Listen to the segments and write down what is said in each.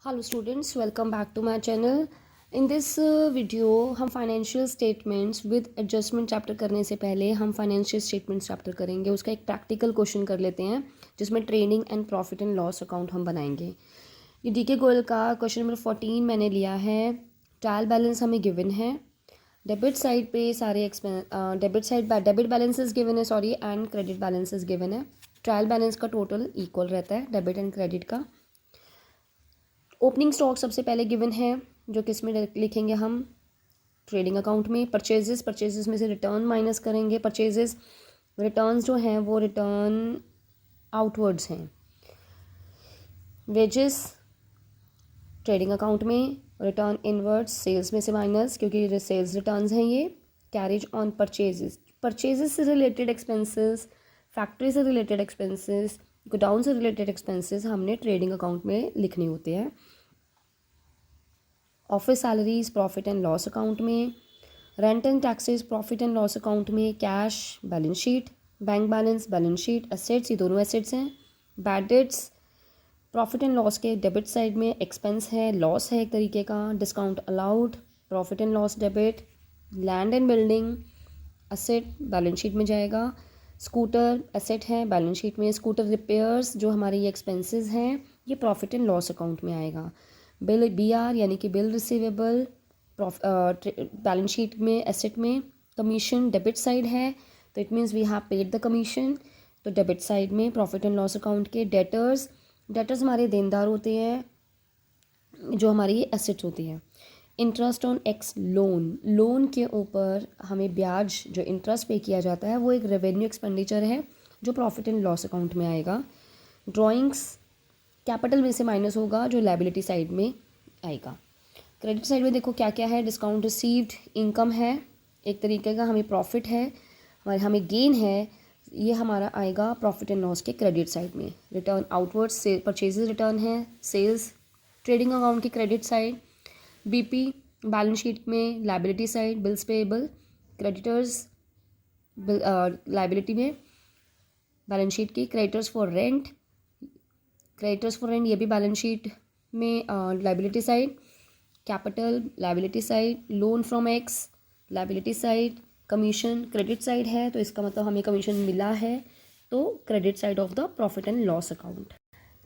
Hello students, welcome back to my channel. In this video हम financial statements with adjustment chapter करने से पहले हम फाइनेंशियल स्टेटमेंट्स चैप्टर करेंगे। उसका एक प्रैक्टिकल क्वेश्चन कर लेते हैं जिसमें trading and profit and loss account हम बनाएंगे। ये डीके गोयल का क्वेश्चन नंबर 14 मैंने लिया है। ट्रायल बैलेंस हमें गिवन है। डेबिट साइड पे सारे डेबिट बैलेंसेस गिवन है एंड क्रेडिट बैलेंसेस गिवन है। ट्रायल बैलेंस का टोटल इक्वल रहता है डेबिट एंड क्रेडिट का। ओपनिंग स्टॉक सबसे पहले गिवन है जो कि इसमें लिखेंगे हम ट्रेडिंग अकाउंट में। परचेजेस में से रिटर्न माइनस करेंगे। परचेजेस रिटर्न्स जो हैं वो रिटर्न आउटवर्ड्स हैं। वेजेस ट्रेडिंग अकाउंट में, रिटर्न इनवर्ड्स सेल्स में से माइनस, क्योंकि सेल्स रिटर्न्स हैं ये। कैरेज ऑन परचेजेस से रिलेटेड एक्सपेंसेस, फैक्ट्री से रिलेटेड एक्सपेंसेस, गोडाउन से रिलेटेड एक्सपेंसेस हमने ट्रेडिंग अकाउंट में लिखने होते हैं। Office salaries profit and loss account में। Rent and taxes profit and loss account में। Cash balance sheet, bank balance balance sheet. Assets, ये दोनों एसेट्स हैं। Bad debts profit and loss के डेबिट साइड में एक्सपेंस है, लॉस है एक तरीके का। Discount allowed profit and loss debit. Land and building asset balance sheet में जाएगा। स्कूटर एसेट है बैलेंस शीट में। स्कूटर रिपेयर्स जो हमारे ये एक्सपेंसेस हैं ये प्रॉफिट एंड लॉस अकाउंट में आएगा। बिल BR यानी कि बिल रिसीवेबल बैलेंस शीट में एसेट में। कमीशन डेबिट साइड है तो it means we have paid the commission, तो डेबिट साइड में प्रॉफिट एंड लॉस अकाउंट के। डेटर्स हमारे देनदार होते हैं जो हमारी एसेट्स होती हैं। इंटरेस्ट ऑन एक्स लोन के ऊपर हमें ब्याज जो इंटरेस्ट पे किया जाता है वो एक रेवेन्यू एक्सपेंडिचर है जो प्रॉफिट एंड लॉस अकाउंट में आएगा। ड्राइंग्स कैपिटल में से माइनस होगा जो लायबिलिटी साइड में आएगा। क्रेडिट साइड में देखो क्या क्या है। डिस्काउंट रिसीव्ड इनकम है एक तरीके का, हमें प्रॉफिट है, हमें गेन है, ये हमारा आएगा प्रॉफिट एंड लॉस के क्रेडिट साइड में। रिटर्न आउटवर्ड्स से परचेजेस रिटर्न है, सेल्स ट्रेडिंग अकाउंट की credit side. BP balance sheet में liability side, bills payable. Creditors liability में बैलेंस शीट की। क्रेडिटर्स फॉर रेंट ये भी बैलेंस शीट में liability side. Capital liability side. Loan from X liability side. Commission credit side है तो इसका मतलब हमें कमीशन मिला है तो credit side of the profit and loss account.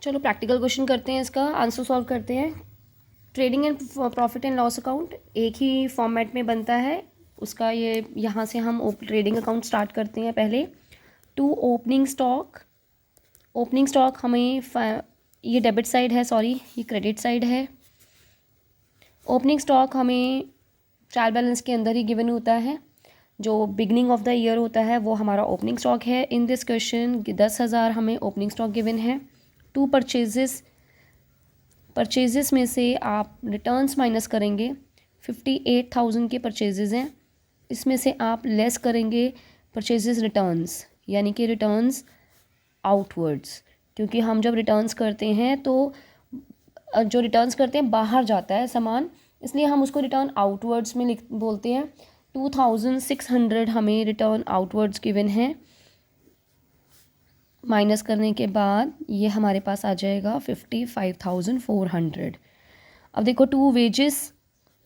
चलो प्रैक्टिकल क्वेश्चन करते हैं, इसका आंसर सॉल्व करते हैं। Trading and profit and loss account एक ही फॉर्मेट में बनता है उसका। ये यहाँ से हम ट्रेडिंग अकाउंट स्टार्ट करते हैं पहले। टू ओपनिंग स्टॉक हमें ये डेबिट साइड है, ये क्रेडिट साइड है। ओपनिंग स्टॉक हमें ट्रायल बैलेंस के अंदर ही गिवन होता है, जो बिगनिंग ऑफ द ईयर होता है वो हमारा ओपनिंग स्टॉक है। इन दिस क्वेश्चन 10,000 हमें ओपनिंग स्टॉक गिवन है। टू परचेजेस में से आप रिटर्न्स माइनस करेंगे। 58,000 के परचेजेस हैं, इसमें से आप लेस करेंगे परचेजेस रिटर्न्स यानी कि रिटर्न्स आउटवर्ड्स, क्योंकि हम जब रिटर्न्स करते हैं तो जो रिटर्न्स करते हैं बाहर जाता है सामान, इसलिए हम उसको रिटर्न आउटवर्ड्स में बोलते हैं। 2,600 हमें रिटर्न आउटवर्ड्स गिवन है। माइनस करने के बाद ये हमारे पास आ जाएगा 55,400। अब देखो टू वेजेस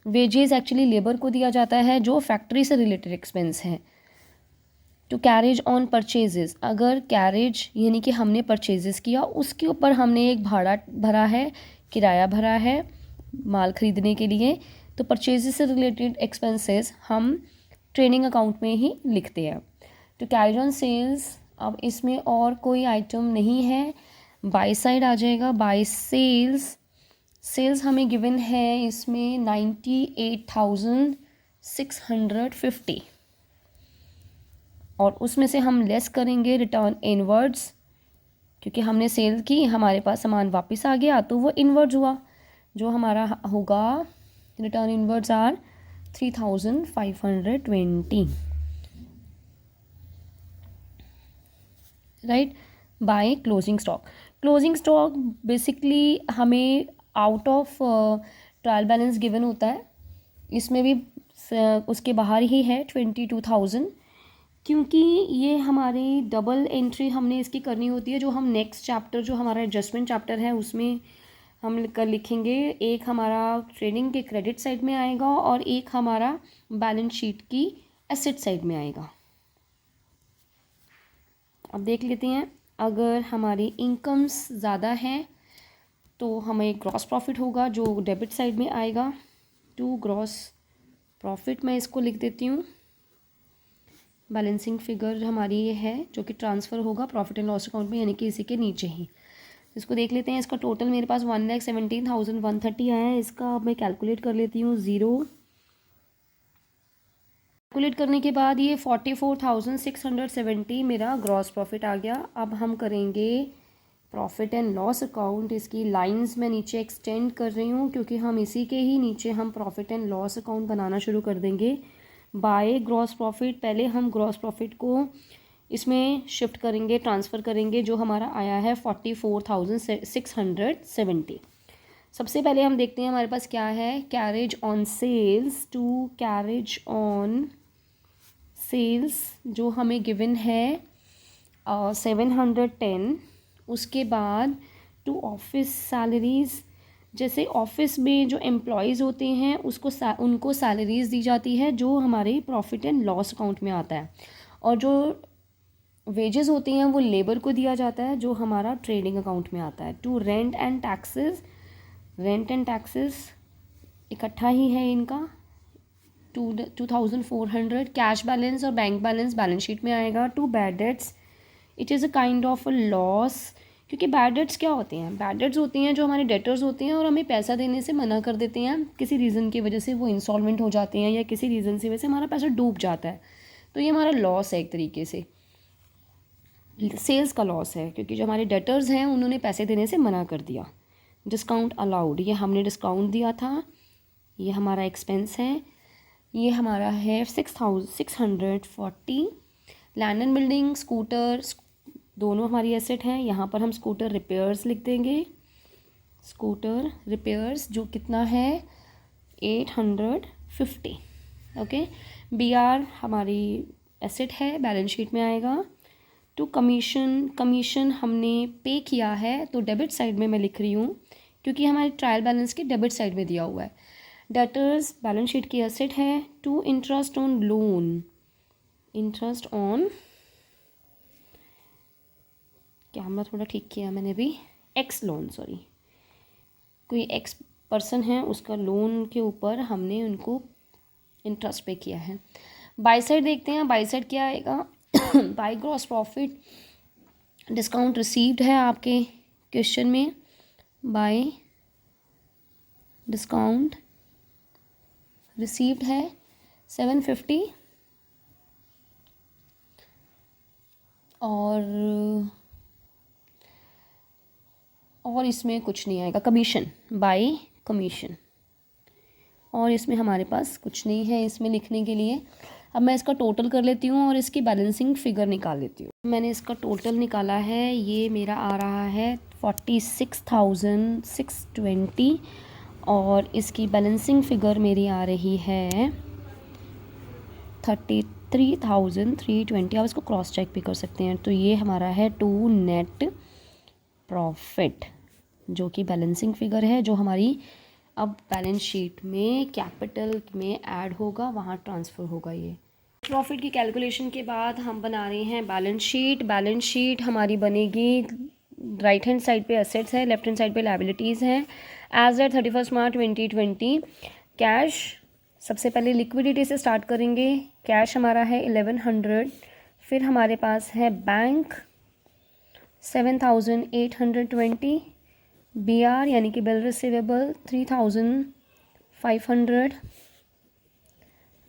एक्चुअली लेबर को दिया जाता है जो फैक्ट्री से रिलेटेड एक्सपेंस है। टू कैरेज ऑन परचेजेस, अगर कैरेज यानी कि हमने परचेजेस किया उसके ऊपर हमने एक भाड़ा भरा है, किराया भरा है माल ख़रीदने के लिए, तो परचेजेस से रिलेटेड एक्सपेंसेस हम ट्रेडिंग अकाउंट में ही लिखते हैं। टू कैरेज ऑन सेल्स, अब इसमें और कोई आइटम नहीं है, बाय साइड आ जाएगा। बाय सेल्स हमें गिवन है इसमें 98,650 और उसमें से हम लेस करेंगे रिटर्न इनवर्ड्स, क्योंकि हमने सेल की, हमारे पास सामान वापस आ गया तो वो इनवर्ड्स हुआ, जो हमारा होगा return inwards are 3,520 right. By closing stock basically हमें out of trial balance given होता है, इसमें भी उसके बाहर ही है 22,000, क्योंकि ये हमारी डबल एंट्री हमने इसकी करनी होती है जो हम नेक्स्ट चैप्टर जो हमारा एडजस्टमेंट चैप्टर है उसमें हम कर लिखेंगे, एक हमारा ट्रेडिंग के क्रेडिट साइड में आएगा और एक हमारा बैलेंस शीट की एसेट साइड में आएगा। अब देख लेते हैं, अगर हमारी इनकम्स ज़्यादा हैं तो हमें ग्रॉस प्रॉफिट होगा जो डेबिट साइड में आएगा। टू ग्रॉस प्रॉफिट मैं इसको लिख देती हूँ। बैलेंसिंग फिगर हमारी ये है जो कि ट्रांसफ़र होगा प्रॉफिट एंड लॉस अकाउंट में, यानी कि इसी के नीचे ही। इसको देख लेते हैं। इसका टोटल मेरे पास 1,17,130 आया है। इसका अब मैं कैलकुलेट कर लेती हूँ। ज़ीरो कैलकुलेट करने के बाद ये 44,670 मेरा ग्रॉस प्रॉफिट आ गया। अब हम करेंगे प्रॉफिट एंड लॉस अकाउंट। इसकी लाइंस मैं नीचे एक्सटेंड कर रही हूँ क्योंकि हम इसी के ही नीचे हम प्रॉफिट एंड लॉस अकाउंट बनाना शुरू कर देंगे बाय ग्रॉस प्रॉफिट। पहले हम ग्रॉस प्रॉफिट को इसमें शिफ्ट करेंगे, ट्रांसफ़र करेंगे, जो हमारा आया है 44,670। सबसे पहले हम देखते हैं हमारे पास क्या है। Carriage on sales, to carriage on sales जो हमें गिवन है 710। उसके बाद टू ऑफिस सैलरीज़, जैसे ऑफिस में जो एम्प्लॉयज़ होते हैं उनको सैलरीज़ दी जाती है जो हमारे प्रॉफिट एंड लॉस अकाउंट में आता है, और जो वेजेस होती हैं वो लेबर को दिया जाता है जो हमारा ट्रेडिंग अकाउंट में आता है। To rent and taxes, rent and taxes इकट्ठा ही है इनका 2,400। कैश बैलेंस और बैंक बैलेंस बैलेंस शीट में आएगा। To bad debts, it is a kind of a loss, क्योंकि बैड डेट्स क्या होते हैं? बैड डेट्स होती हैं जो हमारे डेटर्स होते हैं और हमें पैसा देने से मना कर देते हैं, किसी रीज़न की वजह से वो इंसॉल्वेंट हो जाते हैं या किसी रीज़न से वजह से हमारा पैसा डूब जाता है, तो ये हमारा लॉस है एक तरीके से। सेल्स का लॉस है क्योंकि जो हमारे डेटर्स हैं उन्होंने पैसे देने से मना कर दिया। डिस्काउंट अलाउड, ये हमने डिस्काउंट दिया था, ये हमारा एक्सपेंस है, ये हमारा है 6,640। लैंड एंड बिल्डिंग, स्कूटर, दोनों हमारी एसेट हैं। यहाँ पर हम स्कूटर रिपेयर्स लिख देंगे। स्कूटर रिपेयर्स जो कितना है 850। ओके, BR हमारी एसेट है, बैलेंस शीट में आएगा। टू कमीशन, कमीशन हमने पे किया है तो डेबिट साइड में मैं लिख रही हूँ क्योंकि हमारे ट्रायल बैलेंस के डेबिट साइड में दिया हुआ है। डेटर्स बैलेंस शीट की एसेट है। To interest on loan, interest on, camera थोड़ा ठीक किया मैंने भी, एक्स लोन, सॉरी, कोई एक्स पर्सन है उसका लोन के ऊपर हमने उनको इंटरेस्ट पे किया है। बाई साइड देखते हैं, बाई साइड क्या आएगा। By gross profit, discount received है आपके क्वेश्चन में, बाय डिस्काउंट रिसीव्ड है 750। और इसमें कुछ नहीं आएगा। कमीशन, बाय कमीशन, और इसमें हमारे पास कुछ नहीं है इसमें लिखने के लिए। अब मैं इसका टोटल कर लेती हूँ और इसकी बैलेंसिंग फिगर निकाल लेती हूँ। मैंने इसका टोटल निकाला है, ये मेरा आ रहा है 46,620 और इसकी बैलेंसिंग फिगर मेरी आ रही है 33,320। आप इसको क्रॉस चेक भी कर सकते हैं। तो ये हमारा है टू नेट प्रॉफिट जो कि बैलेंसिंग फिगर है, जो हमारी अब बैलेंस शीट में कैपिटल में ऐड होगा, वहाँ ट्रांसफ़र होगा। ये प्रॉफिट की कैलकुलेशन के बाद हम बना रहे हैं बैलेंस शीट। बैलेंस शीट हमारी बनेगी, राइट हैंड साइड पे एसेट्स है, लेफ्ट हैंड साइड पे लायबिलिटीज़ हैं। एज एट 31 मार्च 2020 कैश, सबसे पहले लिक्विडिटी से स्टार्ट करेंगे। कैश हमारा है 1100, फिर हमारे पास है बैंक 7,820, BR यानी कि बिल रिसीवेबल 3,500।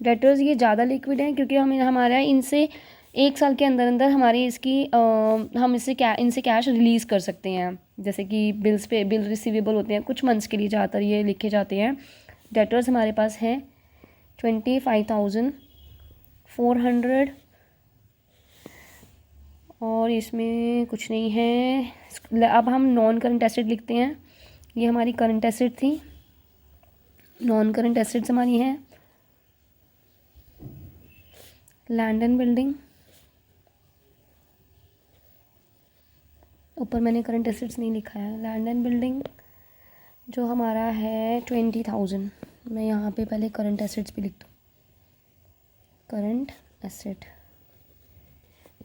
डेटर्स ये ज़्यादा लिक्विड है क्योंकि हमारा इनसे एक साल के अंदर अंदर हमारी इसकी हम इनसे कैश रिलीज़ कर सकते हैं, जैसे कि बिल्स पे बिल रिसीवेबल होते हैं कुछ मंथ्स के लिए, ज़्यादातर ये लिखे जाते हैं। डेटर्स हमारे पास हैं 25,400 और इसमें कुछ नहीं है। अब हम नॉन करंट एसेट लिखते हैं। ये हमारी करंट एसेट थी, नॉन करंट एसेट्स हमारी हैं लैंड एंड बिल्डिंग, ऊपर मैंने करंट एसेट्स नहीं लिखा है, लैंड एंड बिल्डिंग, जो हमारा है 20,000। मैं यहाँ पे पहले करंट एसेट्स भी लिख दूँ, करंट एसेट,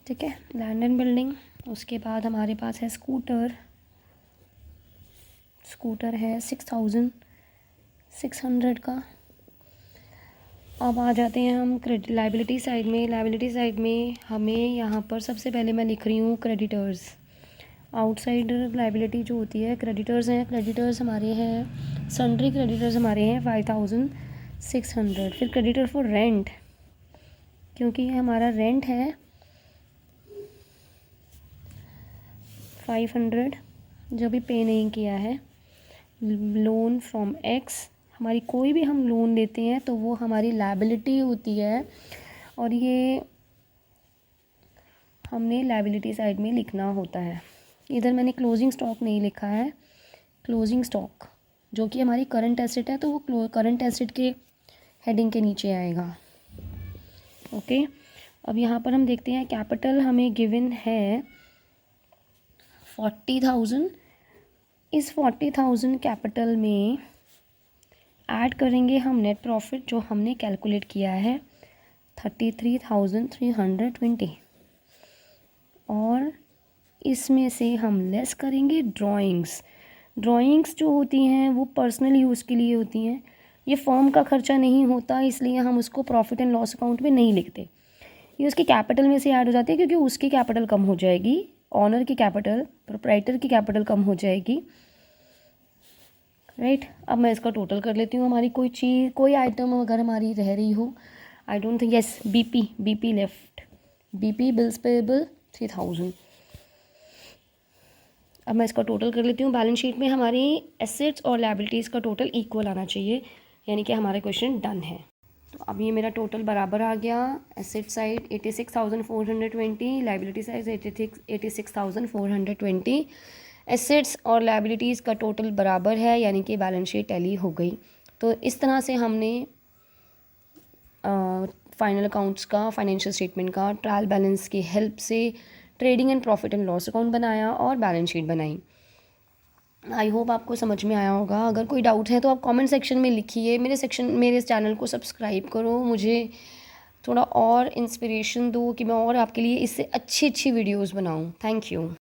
ठीक है। लैंड एंड बिल्डिंग, उसके बाद हमारे पास है स्कूटर, स्कूटर है 6,600 का। अब आ जाते हैं हम क्रेडिट लाइबिलिटी साइड में। लाइबिलिटी साइड में हमें यहाँ पर सबसे पहले मैं लिख रही हूँ क्रेडिटर्स। आउटसाइड लाइबिलिटी जो होती है क्रेडिटर्स हैं, क्रेडिटर्स हमारे हैं, सन्ड्री क्रेडिटर्स हमारे हैं 5,600। फिर क्रेडिटर फॉर रेंट, क्योंकि ये हमारा रेंट है 500 जो भी पे नहीं किया है। लोन फ्रॉम एक्स, हमारी कोई भी हम लोन लेते हैं तो वो हमारी लायबिलिटी होती है, और ये हमने लायबिलिटी साइड में लिखना होता है। इधर मैंने क्लोजिंग स्टॉक नहीं लिखा है, क्लोजिंग स्टॉक जो कि हमारी करंट एसेट है तो वो करंट एसेट के हेडिंग के नीचे आएगा। ओके, अब यहाँ पर हम देखते हैं कैपिटल हमें गिवन है 40,000। इस 40,000 कैपिटल में ऐड करेंगे हम नेट प्रॉफिट जो हमने कैलकुलेट किया है 33,320, और इसमें से हम लेस करेंगे ड्राइंग्स। ड्राइंग्स जो होती हैं वो पर्सनल यूज़ के लिए होती हैं, ये फर्म का खर्चा नहीं होता, इसलिए हम उसको प्रॉफिट एंड लॉस अकाउंट में नहीं लिखते। ये उसके कैपिटल में से ऐड हो जाते हैं क्योंकि उसकी कैपिटल कम हो जाएगी, ऑनर की कैपिटल, प्रोप्राइटर की कैपिटल कम हो जाएगी, राइट। अब मैं इसका टोटल कर लेती हूँ। हमारी कोई चीज़, कोई आइटम अगर हमारी रह रही हो, I don't think, yes, BP left, BP bills payable 3,000। अब मैं इसका टोटल कर लेती हूँ। बैलेंस शीट में हमारी एसेट्स और लायबिलिटीज़ का टोटल इक्वल आना चाहिए, यानी कि हमारा क्वेश्चन डन है। तो अब ये मेरा टोटल बराबर आ गया। Asset side 86,420, liability side 86,420। Assets और लायबिलिटीज़ का टोटल बराबर है, यानी कि बैलेंस शीट टैली हो गई। तो इस तरह से हमने फाइनल अकाउंट्स का, फाइनेंशियल स्टेटमेंट का ट्रायल बैलेंस की हेल्प से trading and profit and loss account बनाया और बैलेंस शीट बनाई। आई होप आपको समझ में आया होगा। अगर कोई डाउट है तो आप कमेंट सेक्शन में लिखिए। मेरे इस चैनल को सब्सक्राइब करो, मुझे थोड़ा और इंस्पिरेशन दो कि मैं और आपके लिए इससे अच्छी वीडियोज़ बनाऊँ। Thank you.